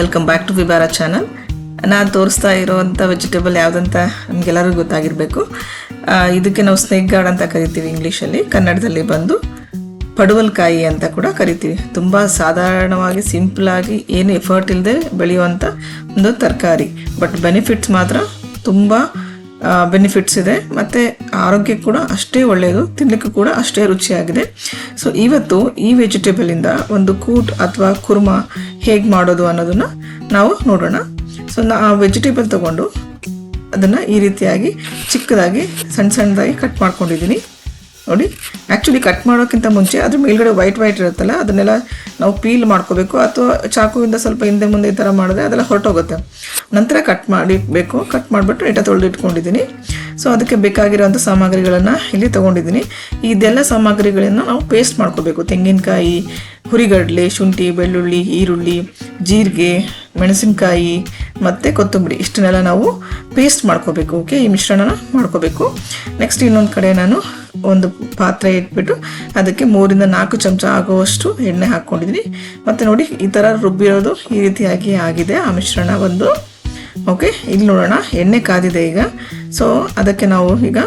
Welcome back to Vibara channel. ನಾನು ತೋರಿಸ್ತಾ ಇರೋವಂಥ ವೆಜಿಟೇಬಲ್ ಯಾವುದಂತ ನಮಗೆಲ್ಲರಿಗೂ ಗೊತ್ತಾಗಿರಬೇಕು. ಇದಕ್ಕೆ ನಾವು ಸ್ನೇಕ್ ಗಾರ್ಡ್ ಅಂತ ಕರಿತೀವಿ ಇಂಗ್ಲೀಷಲ್ಲಿ, ಕನ್ನಡದಲ್ಲಿ ಬಂದು ಪಡುವಲ್ಕಾಯಿ ಅಂತ ಕೂಡ ಕರಿತೀವಿ. ತುಂಬ ಸಾಧಾರಣವಾಗಿ ಸಿಂಪಲಾಗಿ ಏನು ಎಫರ್ಟ್ ಇಲ್ಲದೆ ಬೆಳೆಯುವಂಥ ಒಂದು ತರಕಾರಿ, ಬಟ್ ಬೆನಿಫಿಟ್ಸ್ ಮಾತ್ರ ತುಂಬ ಬೆನಿಫಿಟ್ಸ್ ಇದೆ ಮತ್ತು ಆರೋಗ್ಯಕ್ಕೆ ಕೂಡ ಅಷ್ಟೇ ಒಳ್ಳೆಯದು, ತಿನ್ನಲಿಕ್ಕೂ ಕೂಡ ಅಷ್ಟೇ ರುಚಿಯಾಗಿದೆ. ಸೊ ಇವತ್ತು ಈ ವೆಜಿಟೇಬಲಿಂದ ಒಂದು ಕೂಟ್ ಅಥವಾ ಕುರ್ಮಾ ಹೇಗೆ ಮಾಡೋದು ಅನ್ನೋದನ್ನು ನಾವು ನೋಡೋಣ. ಸೊ ಆ ವೆಜಿಟೇಬಲ್ ತೊಗೊಂಡು ಅದನ್ನು ಈ ರೀತಿಯಾಗಿ ಚಿಕ್ಕದಾಗಿ ಸಣ್ಣದಾಗಿ ಕಟ್ ಮಾಡ್ಕೊಂಡಿದ್ದೀನಿ ನೋಡಿ. ಆ್ಯಕ್ಚುಲಿ ಕಟ್ ಮಾಡೋಕ್ಕಿಂತ ಮುಂಚೆ ಅದ್ರ ಮೇಲ್ಗಡೆ ವೈಟ್ ಇರುತ್ತಲ್ಲ, ಅದನ್ನೆಲ್ಲ ನಾವು ಪೀಲ್ ಮಾಡ್ಕೋಬೇಕು, ಅಥವಾ ಚಾಕುವಿಂದ ಸ್ವಲ್ಪ ಹಿಂದೆ ಮುಂದೆ ಈ ಥರ ಮಾಡಿದ್ರೆ ಅದೆಲ್ಲ ಹೊರಟೋಗುತ್ತೆ. ನಂತರ ಕಟ್ ಮಾಡಿಬೇಕು. ಕಟ್ ಮಾಡಿಬಿಟ್ಟು ನೀಟಾಗಿ ತೊಳೆದಿಟ್ಕೊಂಡಿದ್ದೀನಿ. ಸೊ ಅದಕ್ಕೆ ಬೇಕಾಗಿರೋಂಥ ಸಾಮಗ್ರಿಗಳನ್ನು ಇಲ್ಲಿ ತೊಗೊಂಡಿದ್ದೀನಿ. ಇದೆಲ್ಲ ಸಾಮಗ್ರಿಗಳನ್ನು ನಾವು ಪೇಸ್ಟ್ ಮಾಡ್ಕೋಬೇಕು. ತೆಂಗಿನಕಾಯಿ, ಹುರಿಗಡಲೆ, ಶುಂಠಿ, ಬೆಳ್ಳುಳ್ಳಿ, ಈರುಳ್ಳಿ, ಜೀರಿಗೆ, ಮೆಣಸಿನಕಾಯಿ ಮತ್ತು ಕೊತ್ತಂಬರಿ, ಇಷ್ಟನ್ನೆಲ್ಲ ನಾವು ಪೇಸ್ಟ್ ಮಾಡ್ಕೋಬೇಕು. ಓಕೆ, ಈ ಮಿಶ್ರಣನ ಮಾಡ್ಕೋಬೇಕು. ನೆಕ್ಸ್ಟ್ ಇನ್ನೊಂದು ಕಡೆ ನಾನು ಒಂದು ಪಾತ್ರೆ ಇಟ್ಬಿಟ್ಟು ಅದಕ್ಕೆ 3 ರಿಂದ 4 ಚಮಚ ಆಗುವಷ್ಟು ಎಣ್ಣೆ ಹಾಕ್ಕೊಂಡಿದ್ದೀನಿ. ಮತ್ತು ನೋಡಿ, ಈ ಥರ ರುಬ್ಬಿರೋದು ಈ ರೀತಿಯಾಗಿ ಆಗಿದೆ ಆ ಮಿಶ್ರಣ ಒಂದು. ಓಕೆ, ಇಲ್ಲಿ ನೋಡೋಣ, ಎಣ್ಣೆ ಕಾದಿದೆ ಈಗ. ಸೊ ಅದಕ್ಕೆ ನಾವು ಈಗ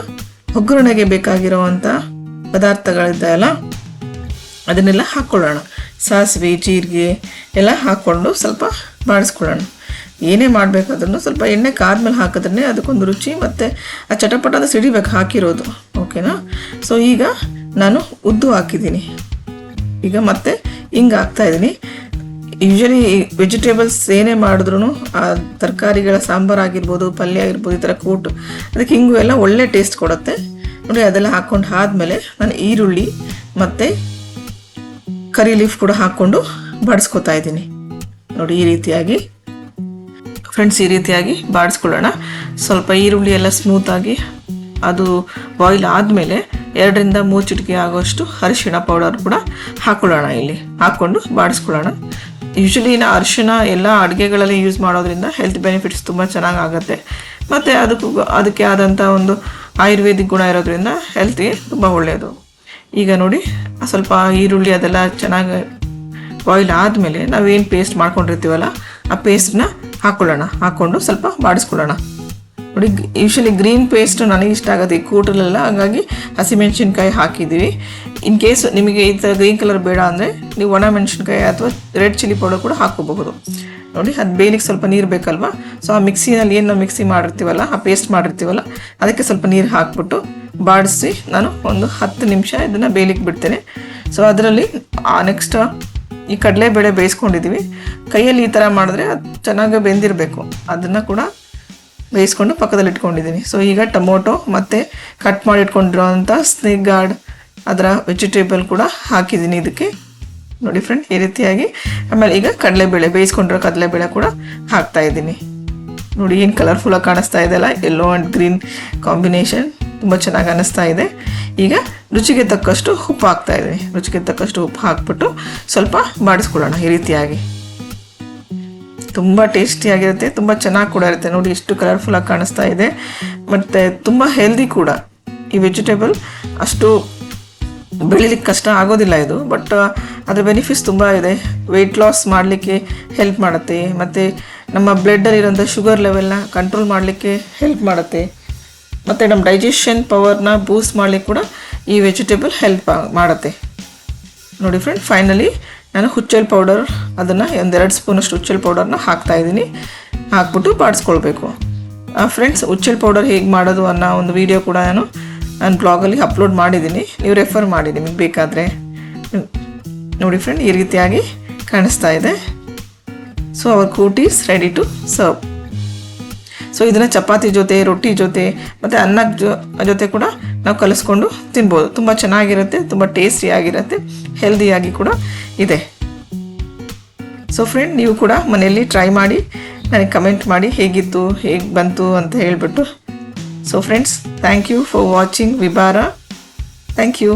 ಒಗ್ಗರಣೆಗೆ ಬೇಕಾಗಿರೋವಂಥ ಪದಾರ್ಥಗಳಿದೆಯಲ್ಲ ಅದನ್ನೆಲ್ಲ ಹಾಕ್ಕೊಳ್ಳೋಣ. ಸಾಸಿವೆ, ಜೀರಿಗೆ ಎಲ್ಲ ಹಾಕ್ಕೊಂಡು ಸ್ವಲ್ಪ ಬಾಡಿಸ್ಕೊಳ್ಳೋಣ. ಏನೇ ಮಾಡಬೇಕಾದ್ರೂ ಸ್ವಲ್ಪ ಎಣ್ಣೆ ಕಾದ್ಮೇಲೆ ಹಾಕಿದ್ರೆ ಅದಕ್ಕೊಂದು ರುಚಿ ಮತ್ತು ಆ ಚಟಪಟ ಸಿಡಿಬೇಕು ಹಾಕಿರೋದು. ಓಕೆನಾ? ಸೊ ಈಗ ನಾನು ಉದ್ದು ಹಾಕಿದ್ದೀನಿ. ಈಗ ಮತ್ತೆ ಹಿಂಗೆ ಹಾಕ್ತಾಯಿದ್ದೀನಿ. ಯೂಶಲಿ ವೆಜಿಟೇಬಲ್ಸ್ ಏನೇ ಮಾಡಿದ್ರು ಆ ತರಕಾರಿಗಳ ಸಾಂಬಾರು ಆಗಿರ್ಬೋದು, ಪಲ್ಯ ಆಗಿರ್ಬೋದು, ಈ ಥರ ಕೂಟು, ಅದಕ್ಕೆ ಹಿಂಗು ಎಲ್ಲ ಒಳ್ಳೆ ಟೇಸ್ಟ್ ಕೊಡುತ್ತೆ ನೋಡಿ. ಅದೆಲ್ಲ ಹಾಕ್ಕೊಂಡು ಆದಮೇಲೆ ನಾನು ಈರುಳ್ಳಿ ಮತ್ತು ಕರಿ ಲೀಫ್ ಕೂಡ ಹಾಕ್ಕೊಂಡು ಬಾಡಿಸ್ಕೊತಾ ಇದ್ದೀನಿ ನೋಡಿ. ಈ ರೀತಿಯಾಗಿ ಫ್ರೆಂಡ್ಸ್, ಈ ರೀತಿಯಾಗಿ ಬಾಡಿಸ್ಕೊಳ್ಳೋಣ. ಸ್ವಲ್ಪ ಈರುಳ್ಳಿ ಎಲ್ಲ ಸ್ಮೂತಾಗಿ ಅದು ಬಾಯ್ಲ್ ಆದಮೇಲೆ 2 ರಿಂದ 3 ಚಿಟಿಕೆ ಆಗೋಷ್ಟು ಅರಿಶಿಣ ಪೌಡರ್ ಕೂಡ ಹಾಕ್ಕೊಳ್ಳೋಣ. ಇಲ್ಲಿ ಹಾಕ್ಕೊಂಡು ಬಾಡಿಸ್ಕೊಳ್ಳೋಣ. ಯೂಶಲಿ ಅರಿಶಿಣ ಎಲ್ಲ ಅಡುಗೆಗಳಲ್ಲಿ ಯೂಸ್ ಮಾಡೋದ್ರಿಂದ ಹೆಲ್ತ್ ಬೆನಿಫಿಟ್ಸ್ ತುಂಬ ಚೆನ್ನಾಗಿ ಆಗುತ್ತೆ. ಮತ್ತು ಅದಕ್ಕೆ ಆದಂಥ ಒಂದು ಆಯುರ್ವೇದಿಕ್ ಗುಣ ಇರೋದ್ರಿಂದ ಹೆಲ್ತ್ಗೆ ತುಂಬ ಒಳ್ಳೆಯದು. ಈಗ ನೋಡಿ, ಸ್ವಲ್ಪ ಈರುಳ್ಳಿ ಅದೆಲ್ಲ ಚೆನ್ನಾಗಿ ಬಾಯ್ಲ್ ಆದಮೇಲೆ ನಾವೇನು ಪೇಸ್ಟ್ ಮಾಡ್ಕೊಂಡಿರ್ತೀವಲ್ಲ ಆ ಪೇಸ್ಟನ್ನ ಹಾಕ್ಕೊಳ್ಳೋಣ. ಹಾಕ್ಕೊಂಡು ಸ್ವಲ್ಪ ಬಾಡಿಸ್ಕೊಳ್ಳೋಣ ನೋಡಿ. ಯೂಶಲಿ ಗ್ರೀನ್ ಪೇಸ್ಟ್ ನನಗೆ ಇಷ್ಟ ಆಗುತ್ತೆ ಈ ಕೂಟಲೆಲ್ಲ, ಹಾಗಾಗಿ ಹಸಿಮೆಣ್ಸಿನ್ಕಾಯಿ ಹಾಕಿದ್ದೀವಿ. ಇನ್ ಕೇಸ್ ನಿಮಗೆ ಈ ಥರ ಗ್ರೀನ್ ಕಲರ್ ಬೇಡ ಅಂದರೆ ನೀವು ಒಣ ಮೆಣಸಿನ್ಕಾಯಿ ಅಥವಾ ರೆಡ್ ಚಿಲ್ಲಿ ಪೌಡರ್ ಕೂಡ ಹಾಕ್ಕೋಬಹುದು ನೋಡಿ. ಅದು ಬೇಯಲಿಕ್ಕೆ ಸ್ವಲ್ಪ ನೀರು ಬೇಕಲ್ವಾ. ಸೊ ಆ ಮಿಕ್ಸಿನಲ್ಲಿ ಏನು ನಾವು ಮಿಕ್ಸಿ ಮಾಡಿರ್ತೀವಲ್ಲ, ಆ ಪೇಸ್ಟ್ ಮಾಡಿರ್ತೀವಲ್ಲ, ಅದಕ್ಕೆ ಸ್ವಲ್ಪ ನೀರು ಹಾಕ್ಬಿಟ್ಟು ಬಾಡಿಸಿ ನಾನು ಒಂದು 10 ನಿಮಿಷ ಇದನ್ನು ಬೇಯಲಿಕ್ಕೆ ಬಿಡ್ತೇನೆ. ಸೊ ಅದರಲ್ಲಿ ನೆಕ್ಸ್ಟ್ ಈ ಕಡಲೆಬೇಳೆ ಬೇಯಿಸ್ಕೊಂಡಿದ್ದೀವಿ. ಕೈಯಲ್ಲಿ ಈ ಥರ ಮಾಡಿದ್ರೆ ಅದು ಚೆನ್ನಾಗಿ ಬೆಂದಿರಬೇಕು. ಅದನ್ನು ಕೂಡ ಬೇಯಿಸ್ಕೊಂಡು ಪಕ್ಕದಲ್ಲಿ ಇಟ್ಕೊಂಡಿದ್ದೀನಿ. ಸೊ ಈಗ ಟೊಮೊಟೊ ಮತ್ತು ಕಟ್ ಮಾಡಿ ಇಟ್ಕೊಂಡಿರೋವಂಥ ಸ್ನೇಕ್ ಗಾರ್ಡ್ ಅದರ ವೆಜಿಟೇಬಲ್ ಕೂಡ ಹಾಕಿದ್ದೀನಿ ಇದಕ್ಕೆ ನೋಡಿ ಫ್ರೆಂಡ್, ಈ ರೀತಿಯಾಗಿ. ಆಮೇಲೆ ಈಗ ಕಡಲೆಬೇಳೆ, ಬೇಯಿಸ್ಕೊಂಡಿರೋ ಕಡಲೆಬೇಳೆ ಕೂಡ ಹಾಕ್ತಾ ಇದ್ದೀನಿ ನೋಡಿ. ಏನು ಕಲರ್ಫುಲ್ಲಾಗಿ ಕಾಣಿಸ್ತಾ ಇದೆಯಲ್ಲ, ಯೆಲ್ಲೋ ಆ್ಯಂಡ್ ಗ್ರೀನ್ ಕಾಂಬಿನೇಷನ್, ತುಂಬ ಚೆನ್ನಾಗಿ ಅನ್ನಿಸ್ತಾ ಇದೆ. ಈಗ ರುಚಿಗೆ ತಕ್ಕಷ್ಟು ಉಪ್ಪು ಹಾಕ್ತಾ ಇದ್ದೀನಿ. ರುಚಿಗೆ ತಕ್ಕಷ್ಟು ಉಪ್ಪು ಹಾಕ್ಬಿಟ್ಟು ಸ್ವಲ್ಪ ಬಾಡಿಸ್ಕೊಳ್ಳೋಣ ಈ ರೀತಿಯಾಗಿ. ತುಂಬ ಟೇಸ್ಟಿಯಾಗಿರುತ್ತೆ, ತುಂಬ ಚೆನ್ನಾಗಿ ಕೂಡ ಇರುತ್ತೆ ನೋಡಿ. ಎಷ್ಟು ಕಲರ್ಫುಲ್ಲಾಗಿ ಕಾಣಿಸ್ತಾ ಇದೆ ಮತ್ತು ತುಂಬ ಹೆಲ್ದಿ ಕೂಡ. ಈ ವೆಜಿಟೇಬಲ್ ಅಷ್ಟು ಬೆಳಿಲಿಕ್ಕೆ ಕಷ್ಟ ಆಗೋದಿಲ್ಲ ಇದು, ಬಟ್ ಅದರ ಬೆನಿಫಿಟ್ಸ್ ತುಂಬ ಇದೆ. ವೆಯ್ಟ್ ಲಾಸ್ ಮಾಡಲಿಕ್ಕೆ ಹೆಲ್ಪ್ ಮಾಡುತ್ತೆ, ಮತ್ತು ನಮ್ಮ ಬ್ಲಡ್ಡಲ್ಲಿರೋಂಥ ಶುಗರ್ ಲೆವೆಲ್ನ ಕಂಟ್ರೋಲ್ ಮಾಡಲಿಕ್ಕೆ ಹೆಲ್ಪ್ ಮಾಡುತ್ತೆ, ಮತ್ತು ನಮ್ಮ ಡೈಜೆಷನ್ ಪವರ್ನ ಬೂಸ್ಟ್ ಮಾಡಲಿಕ್ಕೆ ಕೂಡ ಈ ವೆಜಿಟೇಬಲ್ ಹೆಲ್ಪ್ ಮಾಡುತ್ತೆ ನೋಡಿ ಫ್ರೆಂಡ್. ಫೈನಲಿ ನಾನು ಹುಚ್ಚೆಲ್ ಪೌಡರ್, ಅದನ್ನು 1-2 ಸ್ಪೂನಷ್ಟು ಹುಚ್ಚೆಲ್ ಪೌಡರ್ನ ಹಾಕ್ತಾಯಿದ್ದೀನಿ. ಹಾಕ್ಬಿಟ್ಟು ಬಾಡಿಸ್ಕೊಳ್ಬೇಕು ಫ್ರೆಂಡ್ಸ್. ಹುಚ್ಚೆಲ್ ಪೌಡರ್ ಹೇಗೆ ಮಾಡೋದು ಅನ್ನೋ ಒಂದು ವಿಡಿಯೋ ಕೂಡ ನಾನು ಬ್ಲಾಗಲ್ಲಿ ಅಪ್ಲೋಡ್ ಮಾಡಿದ್ದೀನಿ, ನೀವು ರೆಫರ್ ಮಾಡಿ ನಿಮಗೆ ಬೇಕಾದರೆ ನೋಡಿ ಫ್ರೆಂಡ್. ಈ ರೀತಿಯಾಗಿ ಕಾಣಿಸ್ತಾ ಇದೆ. So our food is ready to serve. So ಇದನ್ನು ಚಪಾತಿ ಜೊತೆ, ರೊಟ್ಟಿ ಜೊತೆ ಮತ್ತು ಅನ್ನದ ಜೊತೆ ಕೂಡ ನಾವು ಕಲಿಸ್ಕೊಂಡು ತಿನ್ಬೋದು. ತುಂಬ ಚೆನ್ನಾಗಿರುತ್ತೆ, ತುಂಬ ಟೇಸ್ಟಿಯಾಗಿರುತ್ತೆ, ಹೆಲ್ದಿಯಾಗಿ ಕೂಡ ಇದೆ. ಸೊ ಫ್ರೆಂಡ್, ನೀವು ಕೂಡ ಮನೆಯಲ್ಲಿ ಟ್ರೈ ಮಾಡಿ ನನಗೆ ಕಮೆಂಟ್ ಮಾಡಿ ಹೇಗಿತ್ತು, ಹೇಗೆ ಬಂತು ಅಂತ ಹೇಳಿಬಿಟ್ಟು. So friends, thank you for watching Vibara. Thank you.